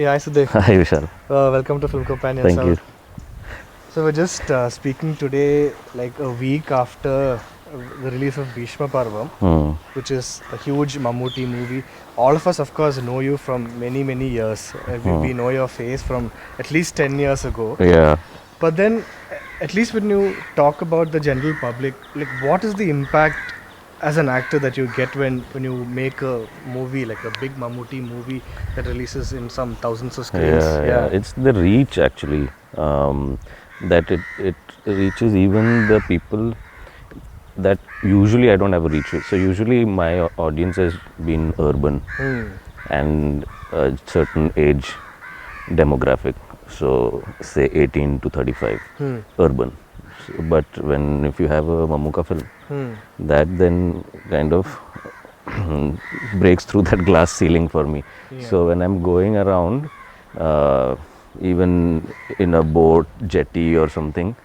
Hey, hi Sudev. Hi Vishal. Welcome to Film Companions. Thank you. So we're just speaking today, like a week after the release of Bheeshma Parvam, Hmm. which is a huge Mammootty movie. All of us, of course, know you from many years. We know your face from at least 10 years ago. Yeah. But then, at least when you talk about the general public, like what is the impact as an actor that you get when you make a movie, like a big Mammootty movie that releases in some thousands of screens? Yeah. It's the reach actually, that it reaches even the people that usually I don't have a reach with. So usually my audience has been urban and a certain age demographic. So say 18 to 35, urban. So, but if you have a Mamuka film, that then kind of breaks through that glass ceiling for me. Yeah. So when I'm going around, even in a boat, jetty or something,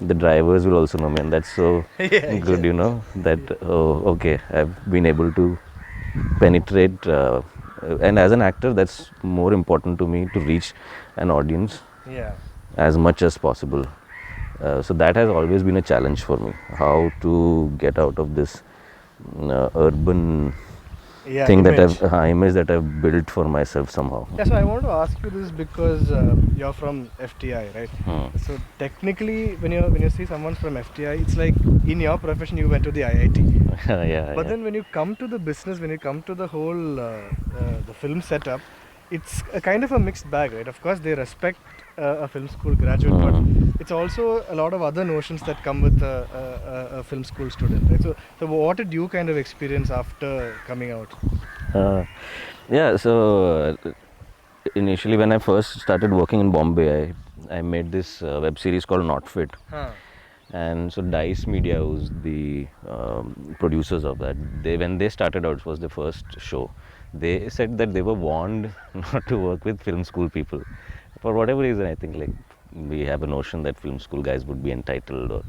the drivers will also know me, and that's so Yeah, good, that okay, I've been able to penetrate, and as an actor, that's more important to me, to reach an audience Yeah. as much as possible. So that has always been a challenge for me, how to get out of this urban Yeah, thing image. image that I've built for myself somehow. Yeah, so I want to ask you this because you're from FTI, right? So technically, when you see someone from FTI, it's like in your profession you went to the IIT. Yeah, But yeah. then when you come to the business, when you come to the whole the film setup, it's a kind of a mixed bag, right? Of course, they respect a film school graduate, but it's also a lot of other notions that come with a film school student, right? So what did you kind of experience after coming out? Uh, yeah, so initially when I first started working in Bombay, I made this web series called Not Fit. Huh. And so Dice Media, who's the producers of that, when they started out, it was the first show. They said that they were warned not to work with film school people. For whatever reason, I think like we have a notion that film school guys would be entitled, or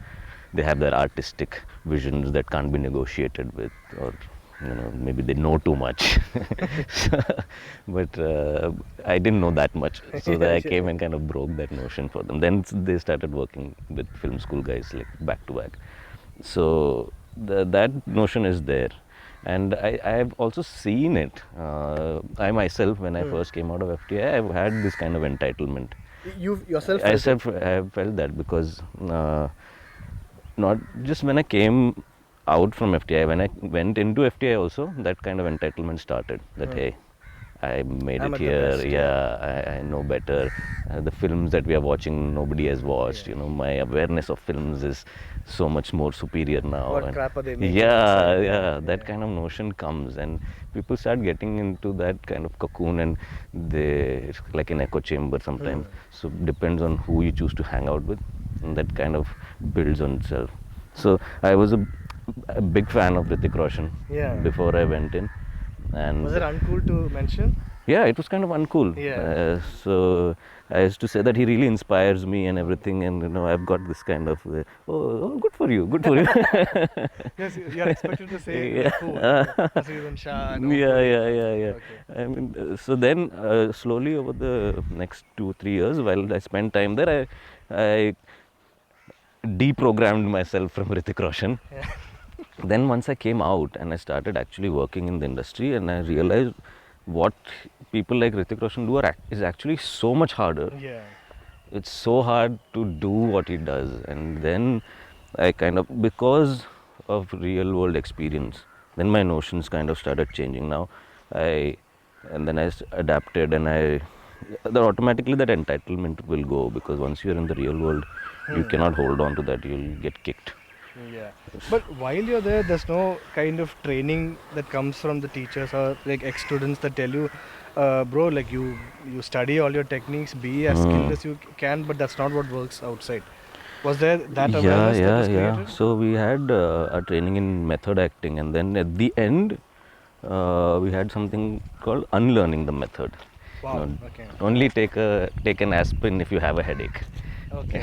they have their artistic visions that can't be negotiated with, or maybe they know too much. But I didn't know that much, so that I came and kind of broke that notion for them. Then they started working with film school guys like back to back. So that notion is there, and I have also seen it. I myself, when I first came out of FTI, I've had this kind of entitlement. You yourself I felt it. self have felt that because not just when I came out from FTI, when I went into FTI also, that kind of entitlement started. That hey, I made I'm it at the here. best, Yeah, I know better. The films that we are watching, nobody has watched. My awareness of films is so much more superior now. What And crap are they making yeah, outside? yeah, that kind of notion comes, and people start getting into that kind of cocoon, and it's like an echo chamber sometimes. So depends on who you choose to hang out with, and that kind of builds on itself. So I was a big fan of Hrithik Roshan before I went in. And Was it uncool to mention? yeah, it was kind of uncool. Yeah. So I used to say that he really inspires me and everything, and I've got this kind of good for you, good for you. Yes, you're expected to say Yeah. the cool. Hasirun Shah and Yeah, Omkuri. yeah. Okay. I mean, so then slowly over the next 2-3 years, while I spent time there, I deprogrammed myself from Hrithik Roshan. Yeah. Then once I came out and I started actually working in the industry, and I realized what people like Hrithik Roshan do is actually so much harder. Yeah. It's so hard to do what he does. And then I kind of, because of real world experience, then my notions kind of started changing. Now and then I adapted, and automatically that entitlement will go, because once you're in the real world, you cannot hold on to that. You'll get kicked. Yeah. But while you're there, there's no kind of training that comes from the teachers or like ex-students that tell you, bro, like you study all your techniques, be as skilled as you can, but that's not what works outside. Was there that awareness that was Yeah. created? So we had a training in method acting, and then at the end, we had something called unlearning the method. Wow. Okay. Only take an aspirin if you have a headache. Okay.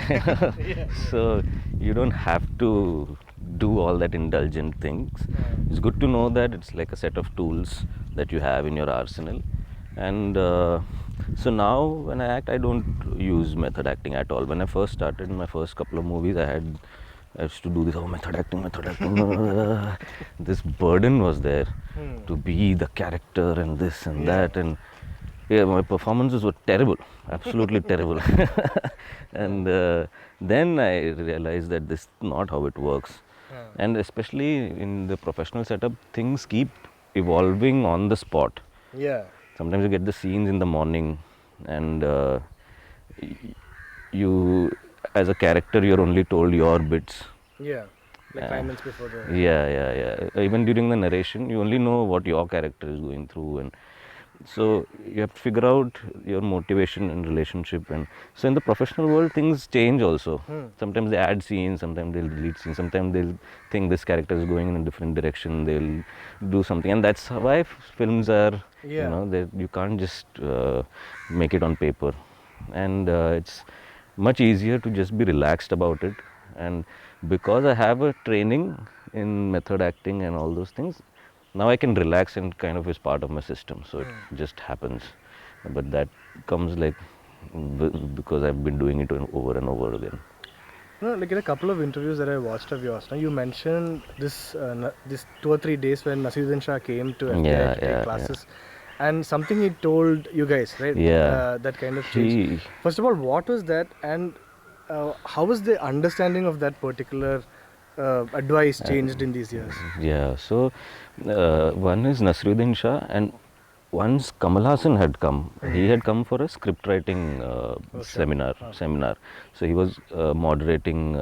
Yeah. So you don't have to do all that indulgent things. It's good to know that it's like a set of tools that you have in your arsenal, And so now when I act, I don't use method acting at all. When I first started in my first couple of movies, I used to do this, method acting, method acting. This burden was there to be the character and this and that. And yeah, my performances were terrible, absolutely terrible. And then I realized that this is not how it works. And especially in the professional setup, things keep evolving on the spot. Yeah. Sometimes you get the scenes in the morning, and you, as a character, you're only told your bits. Yeah. Like 5 minutes before the. Yeah. Even during the narration, you only know what your character is going through, and so you have to figure out your motivation and relationship. And so in the professional world, things change also. Sometimes they add scenes, sometimes they'll delete scenes, sometimes they'll think this character is going in a different direction, they'll do something. And that's why films are, you know, you can't just make it on paper. And it's much easier to just be relaxed about it. And because I have a training in method acting and all those things, now I can relax and kind of is part of my system, so it just happens. But that comes like because I've been doing it over and over again. No, like in a couple of interviews that I watched of yours, now you mentioned this 2 or 3 days when Nasiruddin Shah came to FTII to take classes, and something he told you guys, right? That kind of changed. First of all, what was that, and how was the understanding of that particular advice changed in these years? Yeah, so one is Nasiruddin Shah, and once Kamal Hassan had come, he had come for a script writing seminar. So he was moderating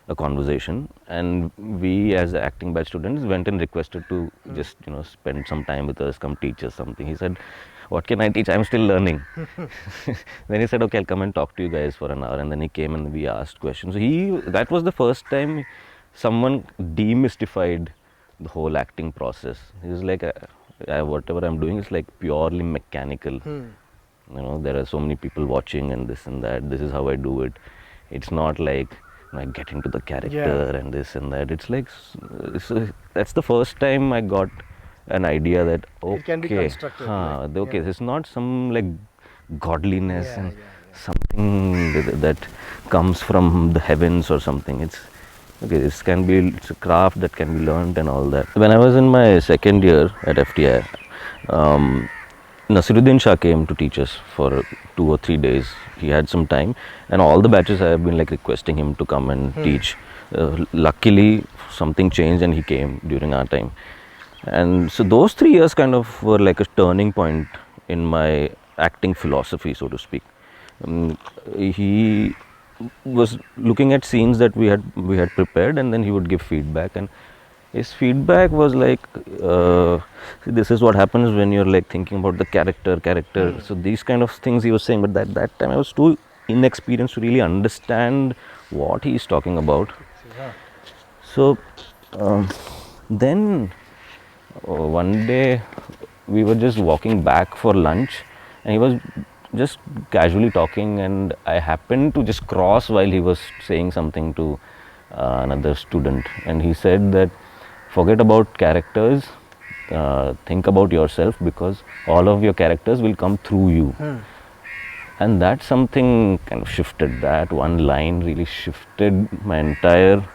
a conversation, and we as acting batch students went and requested to just, you know, spend some time with us, come teach us something. He said, what can I teach? I'm still learning. Then he said, okay, I'll come and talk to you guys for an hour. And then he came and we asked questions. So that was the first time someone demystified the whole acting process. He was like, whatever I'm doing is like purely mechanical. You know, there are so many people watching and this and that. This is how I do it. It's not like, you know, I get into the character and this and that. It's like, that's the first time I got an idea that okay, it can be constructed. Okay, it's not some like godliness and something that comes from the heavens or something. It's okay. It's a craft that can be learned and all that. When I was in my second year at FTI, Nasiruddin Shah came to teach us for 2 or 3 days. He had some time, and all the batches I have been like requesting him to come and teach. Luckily, something changed and he came during our time. And so those 3 years kind of were like a turning point in my acting philosophy, so to speak. He was looking at scenes that we had prepared, and then he would give feedback, and his feedback was like, this is what happens when you're like thinking about the character. So these kind of things he was saying, but that time I was too inexperienced to really understand what he's talking about. So then one day we were just walking back for lunch, and he was just casually talking, and I happened to just cross while he was saying something to another student, and he said that forget about characters, think about yourself, because all of your characters will come through you. And that something kind of shifted. That one line really shifted my entire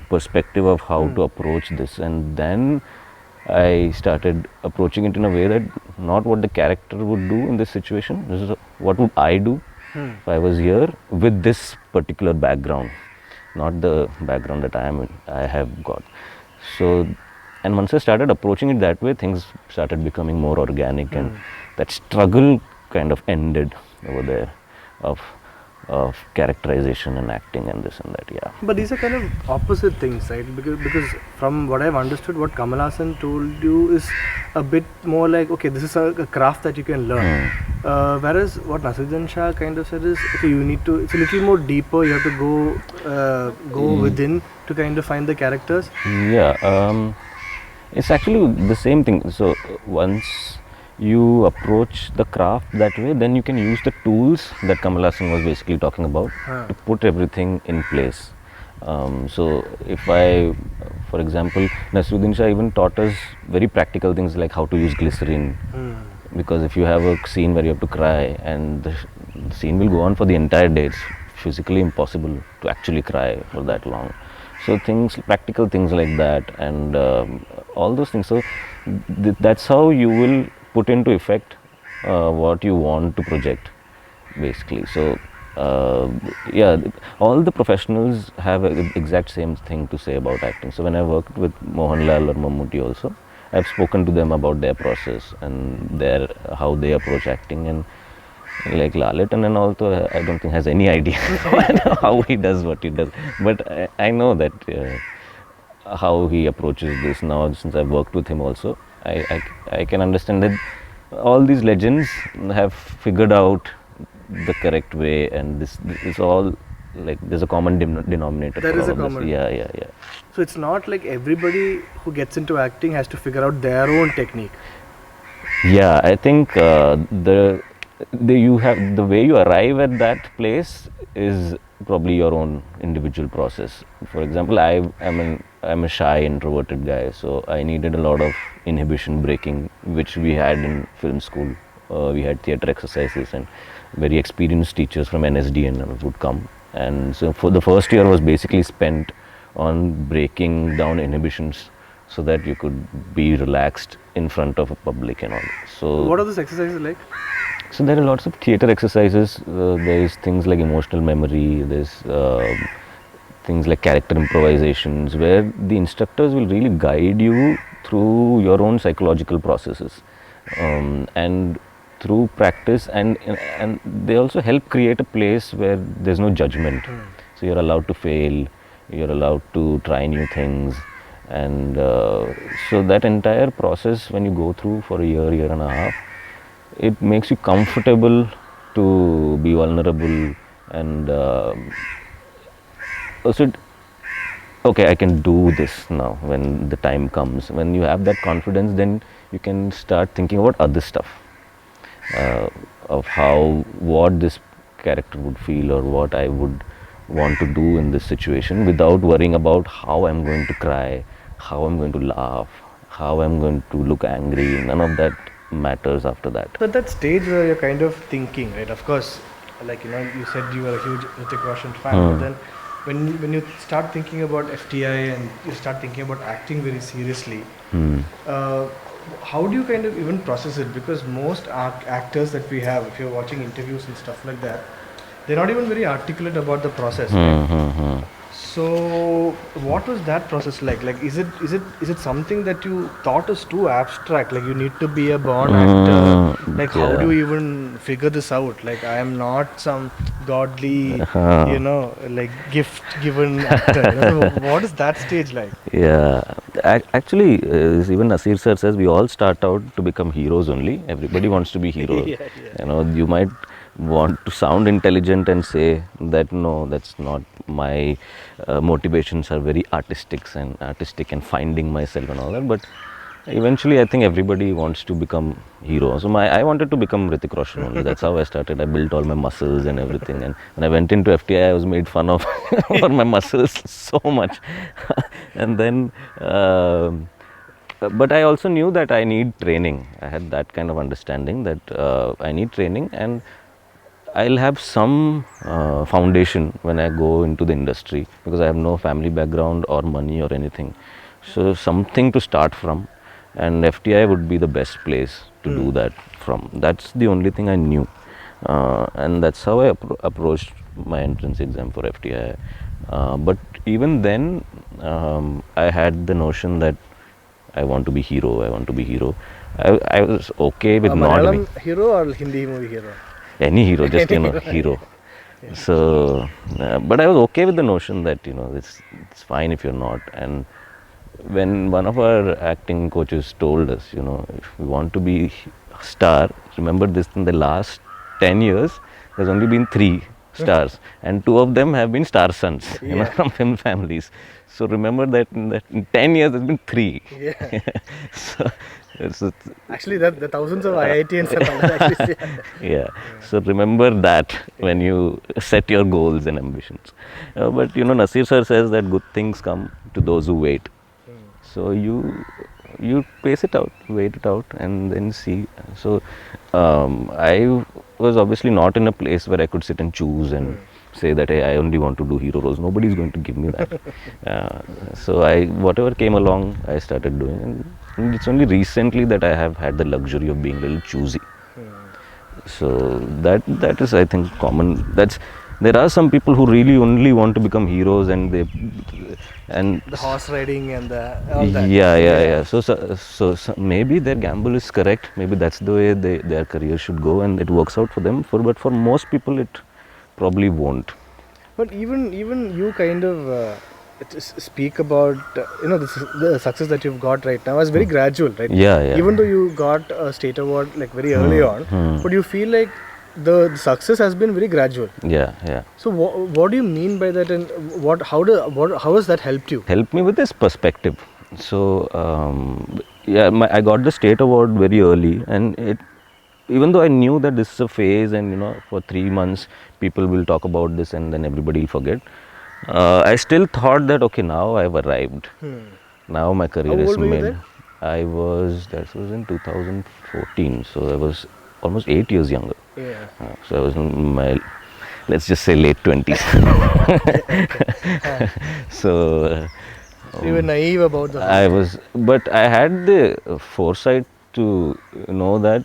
perspective of how to approach this. And then I started approaching it in a way that not what the character would do in this situation, this is what would I do if I was here with this particular background, not the background that I have got. So, and once I started approaching it that way, things started becoming more organic, and that struggle kind of ended over there of characterization and acting and this and that. But these are kind of opposite things, right? Because from what I've understood, what Kamal Hassan told you is a bit more like, okay, this is a craft that you can learn. Whereas what Nasiruddin Shah kind of said is, okay, you need to, it's a little more deeper, you have to go within to kind of find the characters. It's actually the same thing. So once you approach the craft that way, then you can use the tools that Kamal Hassan was basically talking about to put everything in place. So if for example, Nasiruddin Shah even taught us very practical things like how to use glycerin because if you have a scene where you have to cry and the scene will go on for the entire day, it's physically impossible to actually cry for that long. So things, practical things like that, and all those things. So that's how you will put into effect what you want to project, basically. So yeah, all the professionals have a exact same thing to say about acting. So when I worked with Mohanlal or Mammootty also, I've spoken to them about their process and their how they approach acting. And like Lalit, and then also I don't think has any idea how he does what he does, but I know that how he approaches this now, since I've worked with him also. I can understand that all these legends have figured out the correct way, and this is all like there's a common denominator. There for is all a of this. common. Yeah. So it's not like everybody who gets into acting has to figure out their own technique. Yeah, I think you have the way you arrive at that place is probably your own individual process. For example, I'm a shy, introverted guy, so I needed a lot of inhibition breaking, which we had in film school. We had theatre exercises, and very experienced teachers from NSDN would come. And so for the first year was basically spent on breaking down inhibitions so that you could be relaxed in front of a public and all. So what are those exercises like? So there are lots of theatre exercises. There is things like emotional memory. There's things like character improvisations, where the instructors will really guide you through your own psychological processes, and through practice, and they also help create a place where there's no judgment. So you're allowed to fail, you're allowed to try new things, and so that entire process, when you go through for a year and a half, it makes you comfortable to be vulnerable, and also okay, I can do this now. When the time comes, when you have that confidence, then you can start thinking about other stuff, of what this character would feel, or what I would want to do in this situation, without worrying about how I'm going to cry, how I'm going to laugh, how I'm going to look angry. None of that matters after that. But that stage where you're kind of thinking, right? Of course, like you said you were a huge Hrithik Roshan fan, but then when you start thinking about FTI and you start thinking about acting very seriously, how do you kind of even process it? Because most actors that we have, if you're watching interviews and stuff like that, they're not even very articulate about the process. Right? So what was that process like? Like is it something that you thought is too abstract? Like you need to be a born actor. Like how do you even figure this out? Like I am not some godly, like gift given actor. So what is that stage like? Yeah, actually, even Nasir sir says we all start out to become heroes only. Everybody wants to be heroes. You might want to sound intelligent and say that no, that's not my motivations are very artistic and finding myself and all that. But eventually, I think everybody wants to become hero. So I wanted to become Hrithik Roshan only. That's how I started. I built all my muscles and everything. And when I went into FTI, I was made fun of for my muscles so much. And then, but I also knew that I need training. I had that kind of understanding that I need training, and I'll have some foundation when I go into the industry, because I have no family background or money or anything. So something to start from, and FTI would be the best place to do that from. That's the only thing I knew, and that's how I approached my entrance exam for FTI. But even then, I had the notion that I want to be hero. I was okay with not being Malayalam hero or Hindi movie hero? Any hero, just hero. So, but I was okay with the notion that it's fine if you're not. And when one of our acting coaches told us, if we want to be a star, remember this: in the last 10 years, there's only been 3 stars, and 2 of them have been star sons, from film families. So remember that in 10 years, there's been 3. Yeah. So actually, the thousands of IITians actually. Yeah. So remember that when you set your goals and ambitions. But Nasir sir says that good things come to those who wait. So you you pace it out, wait it out, and then see. So I was obviously not in a place where I could sit and choose and say that, hey, I only want to do hero roles. Nobody's going to give me that. So whatever came along, I started doing, and it's only recently that I have had the luxury of being a little choosy. So that is, I think, common. There are some people who really only want to become heroes, and the horse riding and all that. Yeah. So maybe their gamble is correct. Maybe that's the way their career should go, and it works out for them. But for most people, it probably won't. But even you kind of speak about the success that you've got right now as very gradual, right? Yeah. Even though you got a state award like very early on, but you feel like the success has been very gradual. Yeah. So what do you mean by that, and how has that helped you? Helped me with this perspective. So I got the state award very early, and even though I knew that this is a phase, and for 3 months people will talk about this and then everybody will forget, I still thought that, okay, now I've arrived. Now my career is made. That was in 2014, so I was almost 8 years younger. Yeah. So I was in my, let's just say, late 20s. So you were naive about the but I had the foresight to know that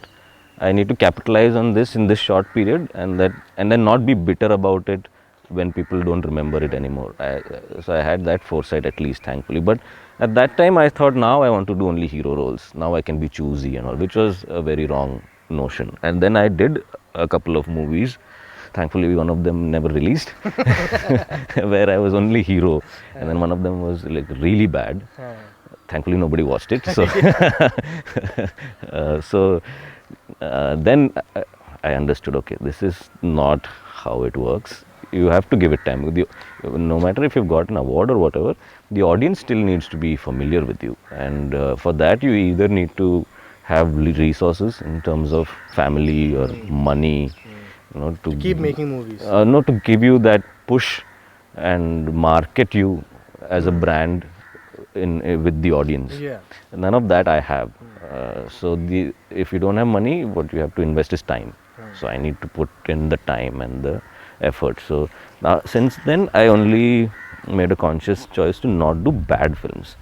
I need to capitalize on this in this short period, and then not be bitter about it when people don't remember it anymore. So I had that foresight, at least, thankfully. But at that time I thought, now I want to do only hero roles. Now I can be choosy and all, which was a very wrong notion. And then I did a couple of movies. Thankfully, one of them never released, where I was only hero, and then one of them was like really bad. Thankfully, nobody watched it. So, then I understood, okay, this is not how it works. You have to give it time. No matter if you've got an award or whatever, the audience still needs to be familiar with you, and for that you either need to have resources in terms of family or money, to keep making movies. To give you that push and market you as a brand with the audience. Yeah. None of that I have. So if you don't have money, what you have to invest is time. So I need to put in the time and the effort. So now, since then, I only made a conscious choice to not do bad films.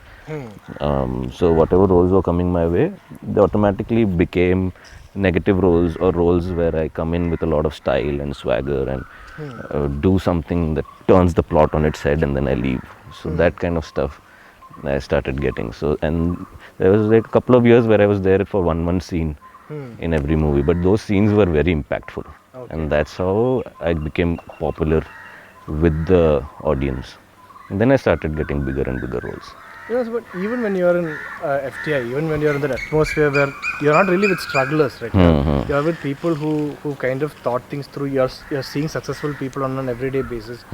So whatever roles were coming my way, they automatically became negative roles, or roles where I come in with a lot of style and swagger and do something that turns the plot on its head, and then I leave. So that kind of stuff I started getting. So, and there was like a couple of years where I was there for one scene in every movie, but those scenes were very impactful. And that's how I became popular with the audience. And then I started getting bigger and bigger roles. Yes, but even when you're in FTI, even when you're in that atmosphere where you're not really with strugglers, right? You're with people who kind of thought things through. You're seeing successful people on an everyday basis.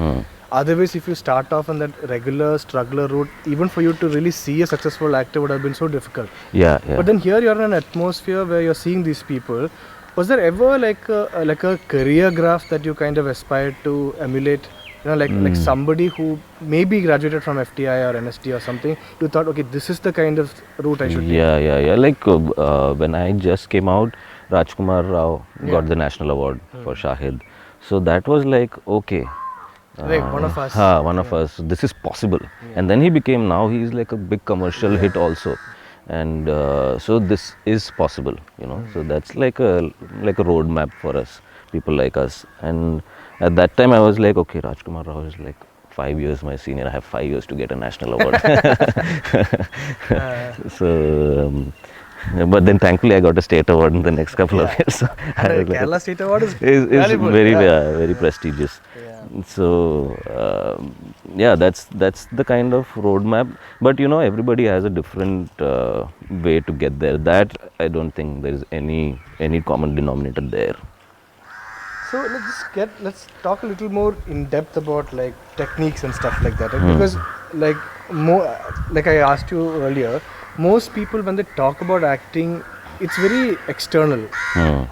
Otherwise, if you start off on that regular struggler route, even for you to really see a successful actor would have been so difficult. Yeah. But then here you're in an atmosphere where you're seeing these people. Was there ever like a career graph that you kind of aspired to emulate? Like somebody who maybe graduated from FTI or NST or something, you thought, okay, this is the kind of route I should take. Yeah. Like when I just came out, Rajkumar Rao got the national award for Shahid. So that was like, okay. Like one of us. One of us. This is possible. And then he's like a big commercial hit also. And so this is possible, So that's like a roadmap for us, people like us. And at that time I was like, okay, Rajkumar Rao is like 5 years my senior. I have 5 years to get a national award. So, but then thankfully I got a state award in the next couple of years. So Kerala State Award is valuable, very prestigious. So that's the kind of roadmap. But everybody has a different way to get there. That I don't think there is any common denominator there. So let's talk a little more in depth about like techniques and stuff like that, right? Because like I asked you earlier, most people when they talk about acting, it's very external.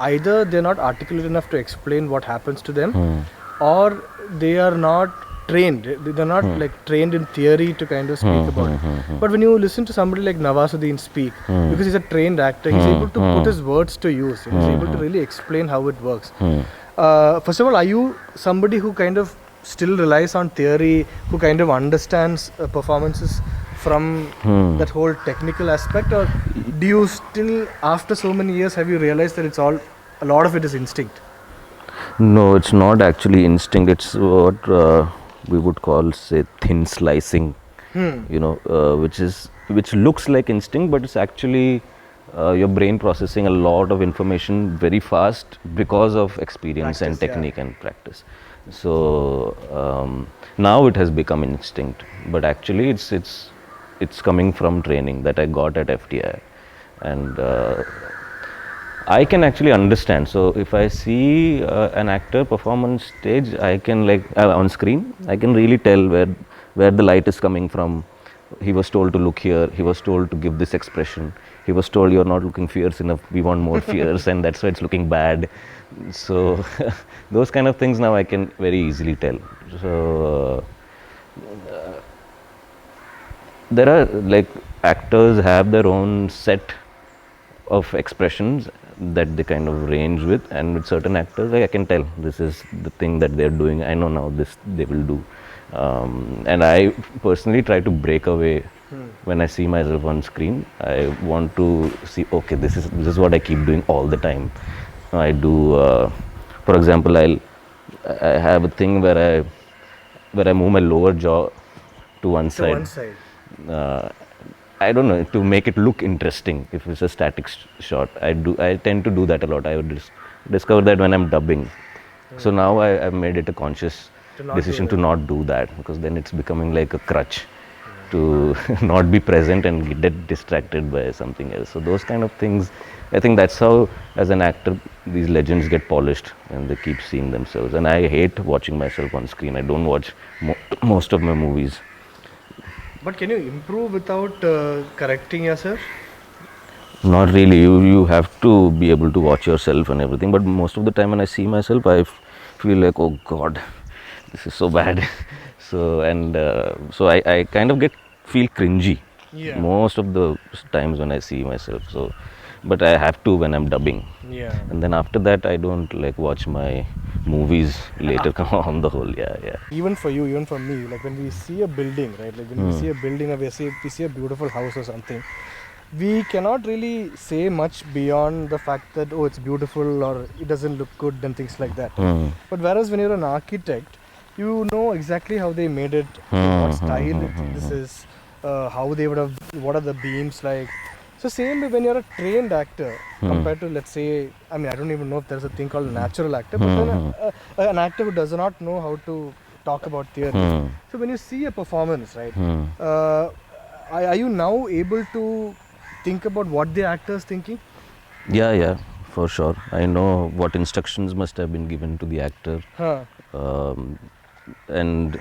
Either they're not articulate enough to explain what happens to them, or they are not trained. They're not like trained in theory to kind of speak about it. But when you listen to somebody like Nawazuddin speak, because he's a trained actor, he's able to put his words to use. He's able to really explain how it works. First of all, are you somebody who kind of still relies on theory, who kind of understands performances from that whole technical aspect, or do you still, after so many years, have you realized that a lot of it is instinct? No, it's not actually instinct. It's what we would call, say, thin slicing. Which looks like instinct, but it's actually your brain processing a lot of information very fast because of experience and technique and practice. So now it has become instinct, but actually it's coming from training that I got at FTII, and I can actually understand. So if I see an actor perform on stage, I can on screen, I can really tell where the light is coming from. He was told to look here. He was told to give this expression. He was told, you're not looking fierce enough. We want more fierce, and that's why it's looking bad. So those kind of things now I can very easily tell. So there are actors have their own set of expressions that they kind of range with, and with certain actors I can tell this is the thing that they're doing. I know now this they will do, and I personally try to break away when I see myself on screen. I want to see, okay, this is what I keep doing all the time. I do, for example, I have a thing where I move my lower jaw to one side. I don't know, to make it look interesting. If it's a static shot, I tend to do that a lot. I would discover that when I'm dubbing. So now I've made it a conscious decision to not do that, because then it's becoming like a crutch to not be present and get distracted by something else. So those kind of things, I think that's how, as an actor, these legends get polished and they keep seeing themselves. And I hate watching myself on screen. I don't watch most of my movies. But can you improve without correcting yourself? Not really. You have to be able to watch yourself and everything. But most of the time when I see myself, I feel like, oh God, this is so bad. So I kind of feel cringy most of the times when I see myself. So, but I have to when I'm dubbing. Yeah. And then after that, I don't watch my movies later on the whole. Yeah. Even for you, even for me, like when we see a building, right? Like when we see a building or we see a beautiful house or something, we cannot really say much beyond the fact that, oh, it's beautiful or it doesn't look good and things like that. But whereas when you're an architect, you know exactly how they made it, what style this is, how they would have, what are the beams like. So same way when you're a trained actor compared to, let's say, I mean, I don't even know if there's a thing called natural actor, but when an actor who does not know how to talk about theory. So when you see a performance, right, are you now able to think about what the actor is thinking? Yeah, for sure. I know what instructions must have been given to the actor. And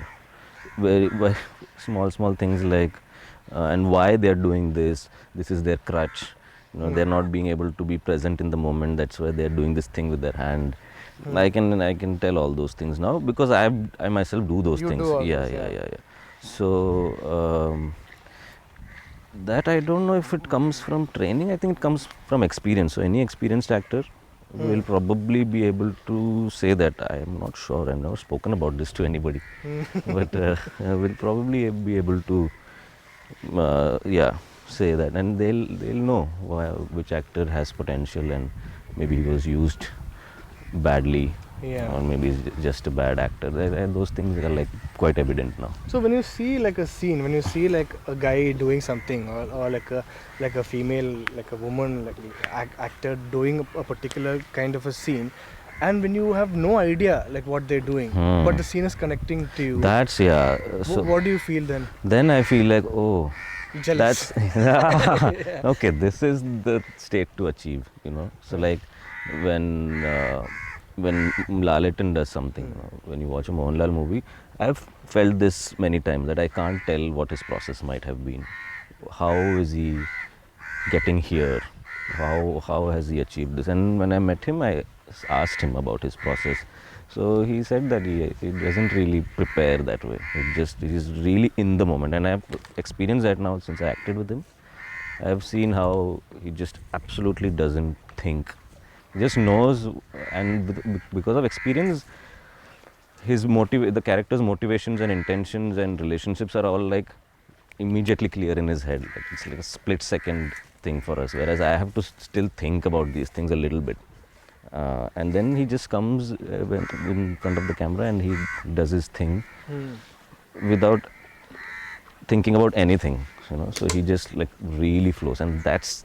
very small things like and why they're doing this is their crutch, they're not being able to be present in the moment, that's why they're doing this thing with their hand. I can tell all those things now because I myself do those things. Yeah. So that I don't know if it comes from training. I think it comes from experience. So any experienced actor will probably be able to say that. I am not sure. I've never spoken about this to anybody, but will probably be able to, say that, and they'll know which actor has potential and maybe he was used badly. Or maybe he's just a bad actor. Those things are quite evident now. So when you see a scene, when you see a guy doing something, or like a female, like a woman, actor doing a particular kind of a scene, and when you have no idea what they're doing, but the scene is connecting to you. That's So what do you feel then? Then I feel like, oh, jealous. That's okay. This is the state to achieve. So when Lalitan does something, when you watch a Mohanlal movie, I've felt this many times that I can't tell what his process might have been. How is he getting here? How has he achieved this? And when I met him, asked him about his process. So he said that he doesn't really prepare that way. He's really in the moment, and I've experienced that now since I acted with him. I've seen how he just absolutely doesn't think. He just knows, and because of experience, the character's motivations and intentions and relationships are all like immediately clear in his head. Like it's like a split second thing for us, whereas I have to still think about these things a little bit. And then he just comes in front of the camera and he does his thing without thinking about anything, so he just like really flows, and that's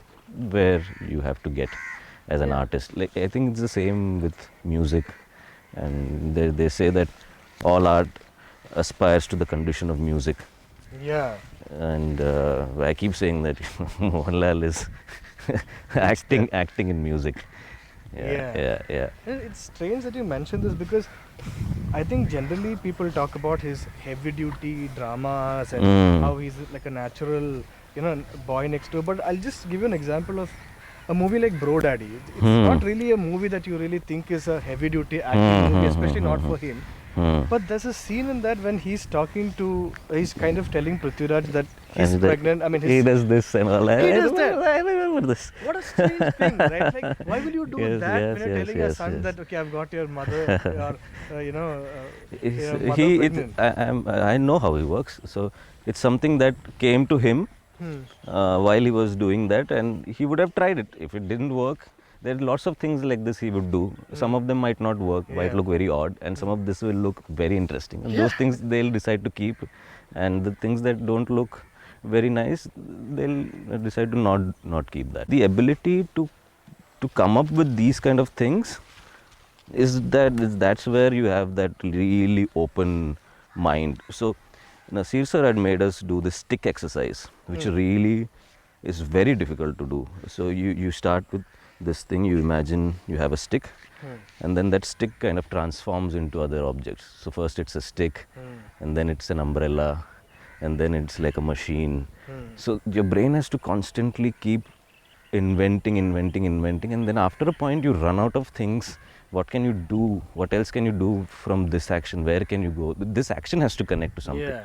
where you have to get as an artist. Like I think it's the same with music, and they say that all art aspires to the condition of music. Yeah. And I keep saying that Mohanlal is acting in music. Yeah. It's strange that you mentioned this, because I think generally people talk about his heavy duty dramas and how he's like a natural, boy next door. But I'll just give you an example of a movie like Bro Daddy. It's not really a movie that you really think is a heavy duty acting movie, especially not for him. But there's a scene in that when he's he's kind of telling Prithviraj that he's pregnant. I mean, he does this and all. He does that. I remember this. What a strange thing, right? Like, why will you do that when you're telling your son that, okay, I've got your mother, or mother pregnant? I know how he works. So it's something that came to him while he was doing that, and he would have tried it. If it didn't work, there are lots of things like this he would do. Some of them might not work, might look very odd, and some of this will look very interesting. And those things they'll decide to keep, and the things that don't look very nice, they'll decide to not keep that. The ability to come up with these kind of things that's where you have that really open mind. So Nasir sir had made us do this stick exercise, which really is very difficult to do. So you start with this thing, you imagine you have a stick, and then that stick kind of transforms into other objects. So first it's a stick, and then it's an umbrella, and then it's like a machine. So your brain has to constantly keep inventing, and then after a point you run out of things. What can you do? What else can you do from this action? Where can you go? This action has to connect to something. Yeah.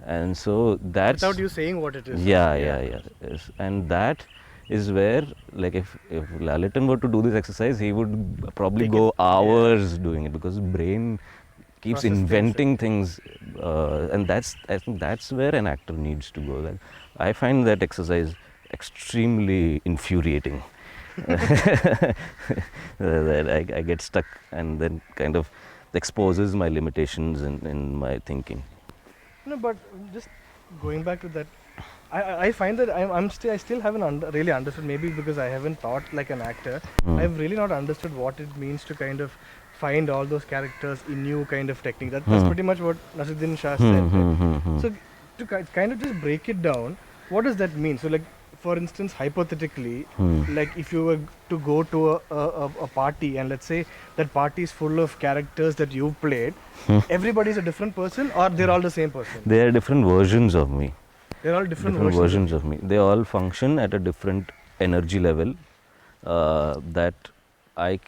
And so that's... Without you saying what it is. Yeah. Yes. And that is where, like, if Lalitan were to do this exercise, he would probably go hours doing it, because his brain keeps inventing things. And I think that's where an actor needs to go. Like, I find that exercise extremely infuriating. That I get stuck, and then kind of exposes my limitations in my thinking. No, but just going back to that, I find that I still haven't really understood, maybe because I haven't thought like an actor. I've really not understood what it means to kind of find all those characters in new kind of technique. That's pretty much what Naseeruddin Shah said. Right? So to kind of just break it down, what does that mean? So like, for instance, hypothetically, like if you were to go to a party, and let's say that party is full of characters that you've played, everybody's a different person, or they're all the same person? They are different versions of me. They're all different versions of me. They all function at a different energy level that I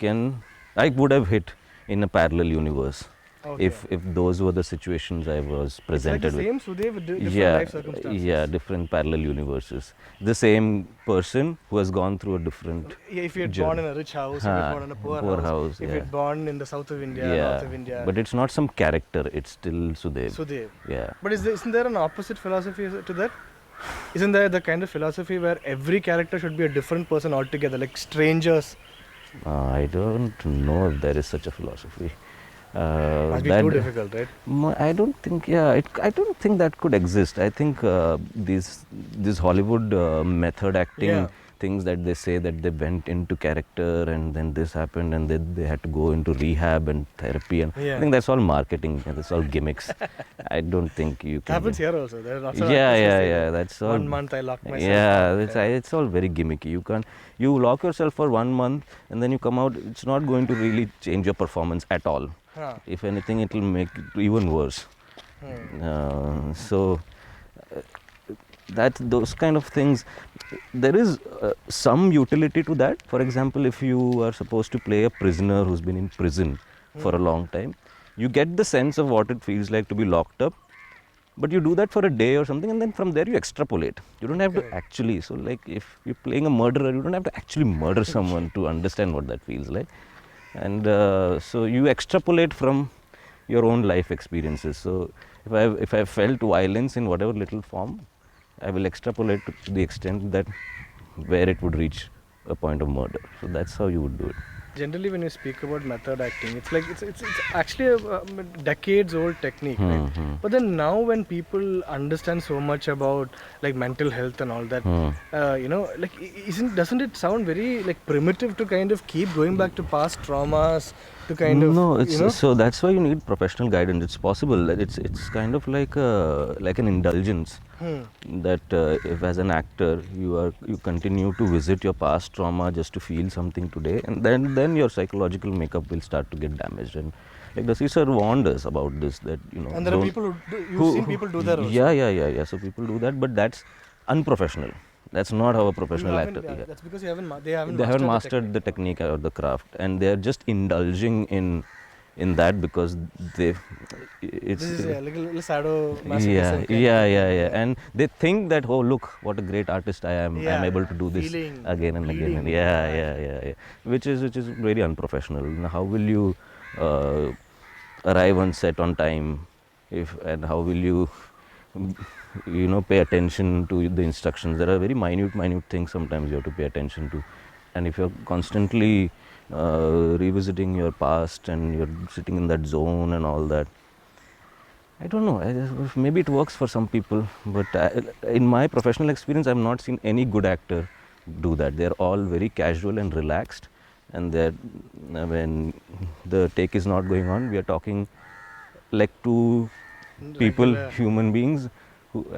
would have hit in a parallel universe. Okay. If those were the situations I was presented with. It's like the same Sudev, different life circumstances. Yeah, different parallel universes. The same person who has gone through a different if you had born in a rich house, if you had born in a poor house, if you had born in the south of India, north of India. But it's not some character, it's still Sudev. Yeah. But isn't there an opposite philosophy to that? Isn't there the kind of philosophy where every character should be a different person altogether, like strangers? I don't know if there is such a philosophy. Must be too difficult, right? I don't think. I don't think that could exist. I think this Hollywood method acting things that they say that they went into character and then this happened and they had to go into rehab and therapy, and I think that's all marketing. That's all gimmicks. I don't think you can. It happens here also. There are lots of That's all. 1 month I locked myself. It's all very gimmicky. You lock yourself for 1 month and then you come out. It's not going to really change your performance at all. If anything, it will make it even worse. So that those kind of things, there is some utility to that. For example, if you are supposed to play a prisoner who's been in prison for a long time, you get the sense of what it feels like to be locked up, but you do that for a day or something, and then from there you extrapolate. You don't have to actually, so like if you're playing a murderer, you don't have to actually murder someone to understand what that feels like. And so you extrapolate from your own life experiences. So if I felt violence in whatever little form, I will extrapolate to the extent that where it would reach a point of murder. So that's how you would do it. Generally, when you speak about method acting, it's like it's actually a decades old technique, right? But then now when people understand so much about like mental health and all that, you know, like doesn't it sound very like primitive to kind of keep going back to past traumas to kind of, No, it's you know? so that's why you need professional guidance. It's possible. It's kind of like an indulgence. That if as an actor you continue to visit your past trauma just to feel something today, and then your psychological makeup will start to get damaged. And like Dasi sir warned us about this, that And there are people you've seen people do that also. yeah, so people do that, but that's unprofessional. That's not how a professional actor. That's because they haven't They haven't mastered mastered the technique or the craft, and they're just indulging in that because it's this is a little sado yeah, and they think that, oh look what a great artist I am, I'm able to do this feeling, again and again, and bleeding. yeah, which is very unprofessional. How will you arrive on set on time, and how will you pay attention to the instructions? There are very minute things sometimes you have to pay attention to, and if you're constantly revisiting your past and you're sitting in that zone and all that, I don't know, maybe it works for some people, but in my professional experience I've not seen any good actor do that. They're all very casual and relaxed, and when the take is not going on, we are talking like two people, human beings,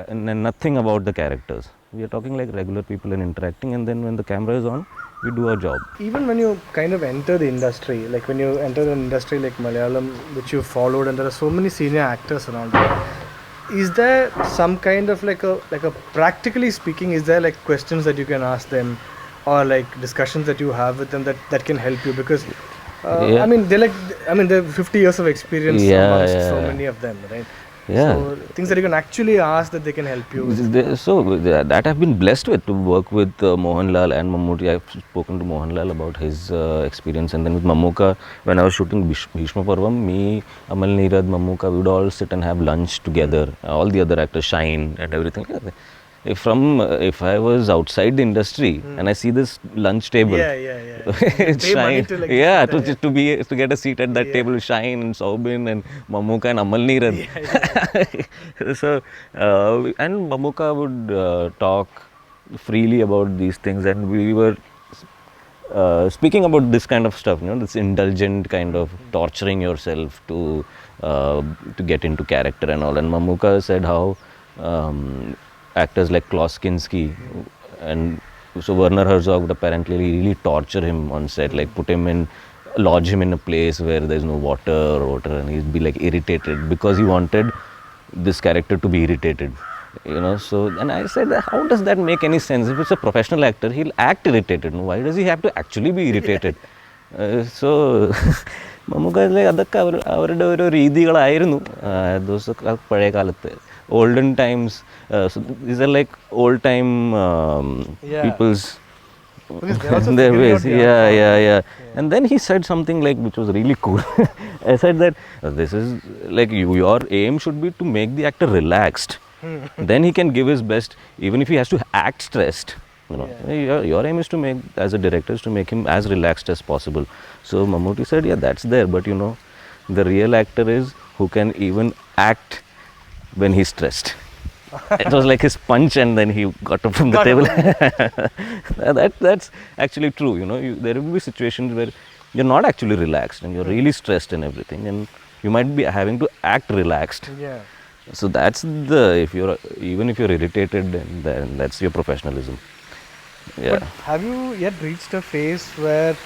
and nothing about the characters. We are talking like regular people and interacting, and then when the camera is on, we do our job. Even when you kind of enter the industry, like when you enter an industry like Malayalam, which you followed, and there are so many senior actors and all that, is there some kind of like a practically speaking, is there like questions that you can ask them, or like discussions that you have with them that can help you? Because I mean they're 50 years of experience amongst so many of them, right? Yeah. So things that you can actually ask that they can help you. So that I've been blessed with, to work with Mohanlal and Mammootty. I've spoken to Mohanlal about his experience, and then with Mammootty, when I was shooting Bheeshma Parvam, me, Amal Neerad, Mammootty, we would all sit and have lunch together. All the other actors, Shine and everything. If I was outside the industry and I see this lunch table, Shine, to get a seat at that table, Shine and Saubin and Mammootty and Amal Neerad. So and Mammootty would talk freely about these things, and we were speaking about this kind of stuff, this indulgent kind of torturing yourself to get into character and all. And Mammootty said how actors like Klaus Kinski and so Werner Herzog would apparently really torture him on set, like lodge him in a place where there's no water, and he'd be like irritated because he wanted this character to be irritated, So, and I said, how does that make any sense? If it's a professional actor, he'll act irritated. Why does he have to actually be irritated? So, Mammootty is like, അതൊക്കെ അവരുടെ ഒരു രീതികളായിരുന്നു പഴയ കാലത്ത്. Olden times, so these are like old time people's their ways. Yeah. And then he said something like, which was really cool. I said that this is like your aim should be to make the actor relaxed. Then he can give his best, even if he has to act stressed. Your aim is to make, as a director, is to make him as relaxed as possible. So Mammootty said, yeah, that's there, but the real actor is who can even act when he's stressed. It was like his punch, and then he got up from the table. That's actually true. There will be situations where you're not actually relaxed and you're really stressed and everything, and you might be having to act relaxed. Yeah. So that's even if you're irritated, then that's your professionalism. Yeah. But have you yet reached a phase where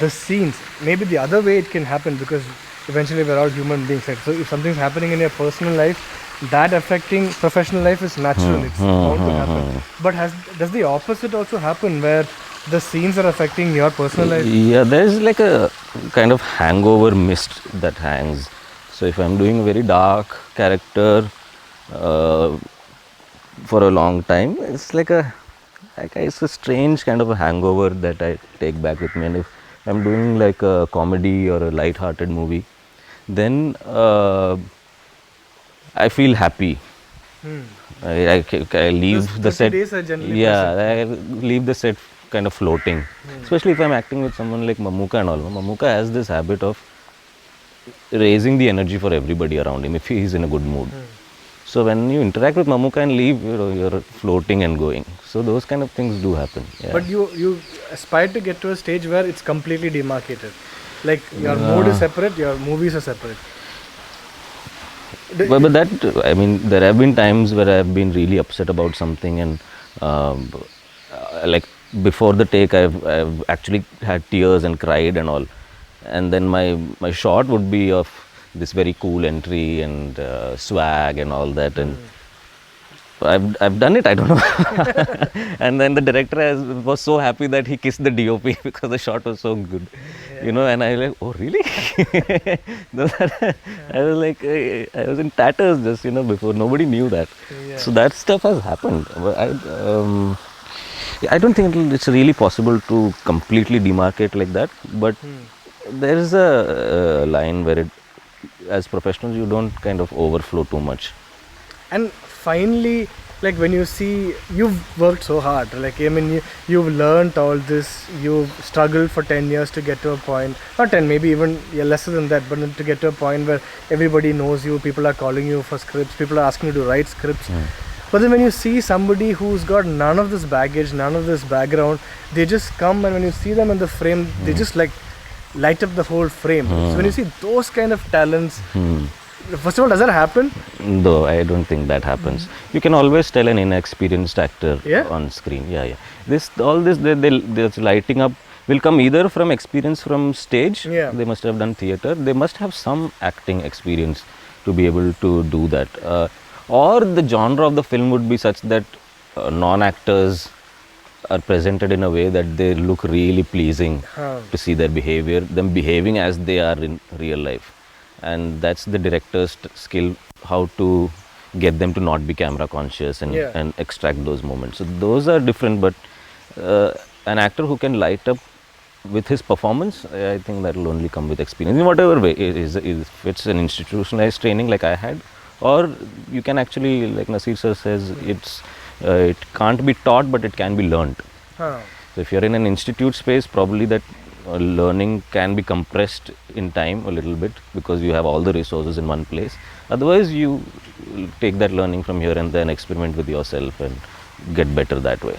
the scenes, maybe the other way it can happen, because eventually we're all human beings, right? So if something's happening in your personal life, that affecting professional life is natural. It's bound to happen. But does the opposite also happen, where the scenes are affecting your personal life? Yeah, there's like a kind of hangover mist that hangs. So if I'm doing a very dark character for a long time, it's like it's a strange kind of a hangover that I take back with me. And if I'm doing like a comedy or a light-hearted movie, then I feel happy. I leave Those the 30 set. days are generally Yeah, I leave the set kind of floating. Especially if I'm acting with someone like Mammootty and all. Mammootty has this habit of raising the energy for everybody around him if he's in a good mood. So when you interact with Mammootty and leave, you're floating and going. So those kind of things do happen. Yeah. But you aspire to get to a stage where it's completely demarcated. Like your mood is separate, your movies are separate. But that, I mean, there have been times where I've been really upset about something, and like before the take, I've actually had tears and cried and all. And then my shot would be of this very cool entry and swag and all that, and I've done it. I don't know. And then the director was so happy that he kissed the DOP because the shot was so good, and I was like, oh really? I was like, I was in tatters just before. Nobody knew that. Yeah. So that stuff has happened. I don't think it's really possible to completely demarcate like that, but there is a line where as professionals, you don't kind of overflow too much. And finally, like when you see you've worked so hard, like I mean you've learned all this, you've struggled for 10 years to get to a point, not 10, maybe even lesser than that, but to get to a point where everybody knows you, people are calling you for scripts, people are asking you to write scripts. But then when you see somebody who's got none of this baggage, none of this background, they just come, and when you see them in the frame, they just like light up the whole frame. So when you see those kind of talents, first of all, does that happen? No, I don't think that happens. You can always tell an inexperienced actor on screen. Yeah. This lighting up will come either from experience from stage. Yeah. They must have done theatre. They must have some acting experience to be able to do that. Or the genre of the film would be such that non-actors are presented in a way that they look really pleasing to see their behavior, them behaving as they are in real life. And that's the director's skill, how to get them to not be camera conscious and extract those moments. So those are different, but an actor who can light up with his performance, I think that will only come with experience in whatever way. If it's an institutionalized training like I had, or you can actually, like Nasir sir says, it can't be taught, but it can be learnt. So if you're in an institute space, probably that learning can be compressed in time a little bit because you have all the resources in one place. Otherwise, you take that learning from here and then experiment with yourself and get better that way.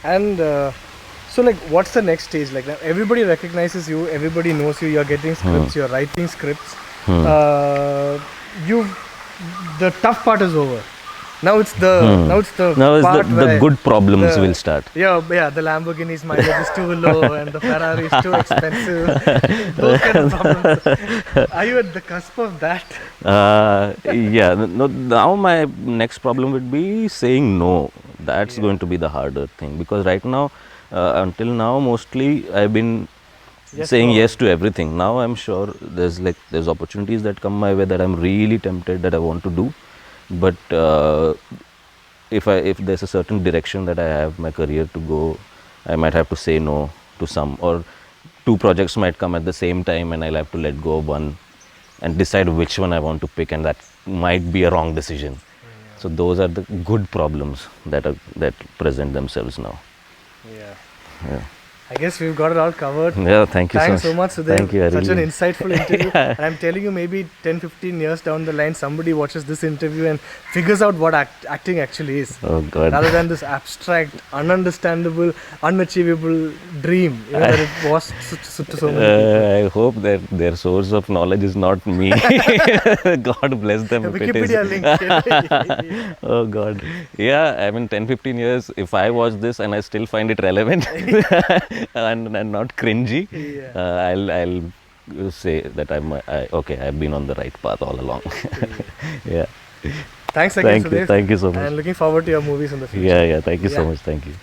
And so like what's the next stage? Like everybody recognizes you, everybody knows you, you're getting scripts, you're writing scripts. The tough part is over. Now it's the good problems will start. Yeah, the Lamborghini's mileage is too low and the Ferrari is too expensive. Those kind of problems. Are you at the cusp of that? No, now my next problem would be saying no. That's going to be the harder thing, because right now, until now, mostly I've been saying yes to everything. Now I'm sure there's opportunities that come my way that I'm really tempted, that I want to do. But if there's a certain direction that I have my career to go, I might have to say no to some, or two projects might come at the same time and I'll have to let go of one and decide which one I want to pick, and that might be a wrong decision. So those are the good problems that present themselves now. Yeah. I guess we've got it all covered. Yeah, thank you Thanks so much, Sudev. Thank you. Such an insightful interview. And I'm telling you, maybe 10-15 years down the line, somebody watches this interview and figures out what acting actually is. Oh God. Rather than this abstract, ununderstandable, unachievable dream that it was to so many people. I hope that their source of knowledge is not me. God bless them. Wikipedia link. Oh God. Yeah, I mean 10-15 years, if I watch this and I still find it relevant and not cringy, I'll say that I've been on the right path all along. Yeah. Thanks again, Thank you. Sudev. Thank you so much. And looking forward to your movies in the future. Yeah, yeah. Thank you so Yeah. much. Thank you.